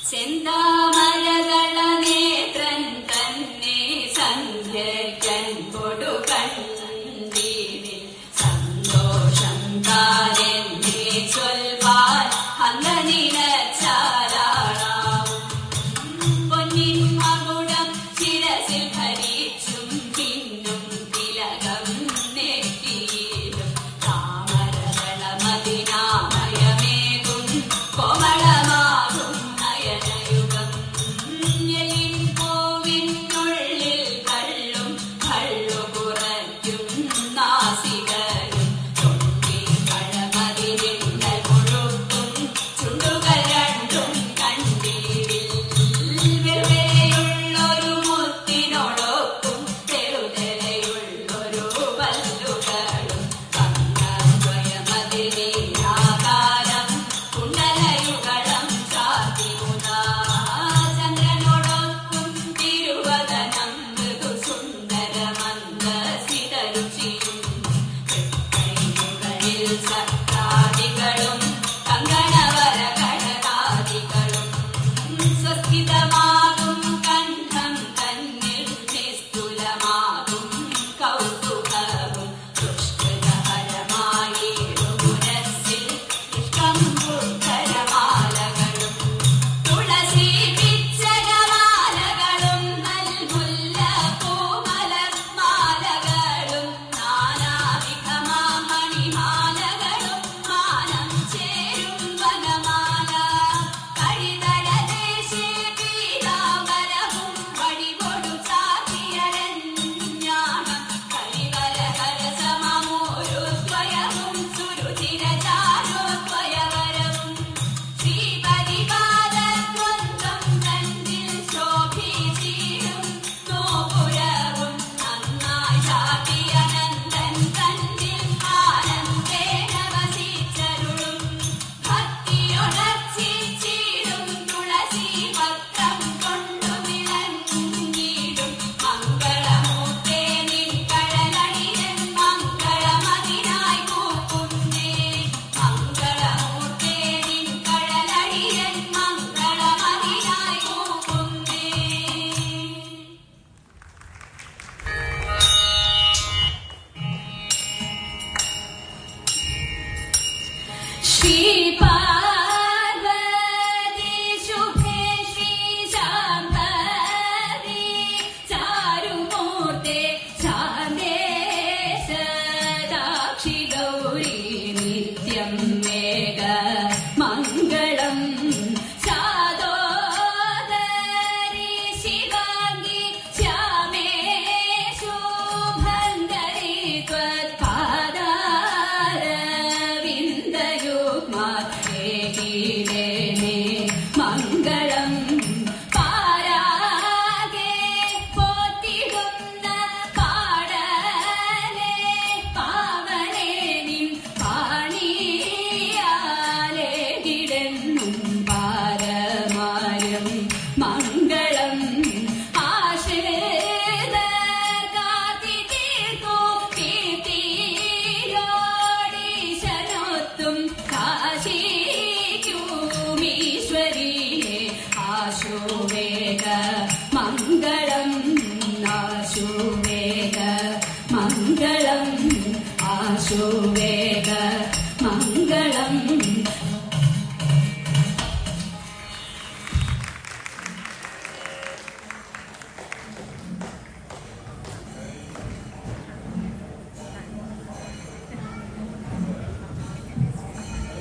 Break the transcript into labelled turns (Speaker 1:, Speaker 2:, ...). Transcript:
Speaker 1: ചെന്താമരതള നേത്രൻ തന്നെ സന്ധ്യയ്ക്കൻ കൊടുകണ്ടീനിൽ സന്തോഷം താരെന്നെ ചൊൽവാൻ അംഗനിലച്ചാലാളാവും പൊന്നിൻ മകുടം ശിരസിൽ ഭരിച്ചും പിന്നും തിലകം നെറ്റിയിലും താമരതള മതിനാമയമേകും കോമളമാകും നയനയുഗം എല്ലിൻ പൂവിനുള്ളിൽ കള്ളും കള്ളു കുറയ്ക്കും നാസികരും തൊണ്ടി കളമതിരിണ്ടൽ മുഴുക്കും ചുണ്ടുകൾ രണ്ടും കണ്ടീരിൽ വെറുതെയുള്ളൊരു മുത്തിനോടൊക്കും തെരുതെരയുള്ളൊരു പല്ലുകളും കണ്ണദ്വയമതിരീരാകാരം കുണ്ടലയുകളം ചാത്തിമുതാ ചന്ദ്രനോടൊക്കും തിരുവദനം മൃദു സുന്ദരമന്ദസിതരുചിയും കൈകളിൽ സത്രാദികളും കങ്കണവര കടകാദികളും സ്വസ്ഥിതമാകും കണ്ഠം തന്നിൽ നിസ്തുലമാകും കൗതുകവും ദുഷ്കൃതഹരമായേറുമുരസ്സിൽ ഇഷ്ടം പുത്തരമാലകളും തുളസി പിച്ചകമാലകളും നൽമുല്ല പൂമലർമാലകളും നാനാവിധമാമണിമാലകളും മാനം ചേരും വനമാല കഴിതലദേശേ പീതാംബരവും വടികൊടു ചാത്തിയരഞ്ഞാണം കരിവരഹരസമമൂരുദ്വയവും സുരുചിരചാരുദ്വയവരവും ശ്രീപതിപാദദ്വന്ദ്വം തന്നിൽ ശോഭിച്ചിടും നോപുരവും നന്നായി ചാത്തിയനന്തൻ തന്നിൽ ആനന്ദേന വസിച്ചരുളും ഭക്തിയൊടർച്ചിച്ചിടും തുളസി പത്രം കൊണ്ടു വിളങ്ങിടും മംഗളമൂർത്തേ നിൻ കഴലടിയൻ മംഗളമതിനായി കൂക്കുന്നേ മംഗളമൂർത്തേ നിൻ കഴലടിയൻ മംഗളമതിനായി കൂക്കുന്നേ. ശ്രീ പാർവതി ശുഭേ ശ്രീ ശാംഭവി ചാരുമൂർത്തേ ശാന്തേ സദാക്ഷി ഗൗരി നിത്യം മേഘ മംഗളം ശാദോദരി ശിവാംഗി ശ്യാമേ ശുഭന്ധരി ത്വത്പാദാരവിന്ദയുഗ്മേ മംഗളം പാരാകെ പോത്തിടുന്ന പാടലേ പാവനേ നിൻ പാണിയാലേ കിടന്നും പാരമാര്യം മംഗളം ആശ്രിതർക്കാത്തി തീർക്കൂ കീർത്തിയോടീശനൊത്തും കാശിക്കുമീശ്വരിയെ ആശുവേഗ മംഗളം ആശുവേഗ മംഗളം ആശു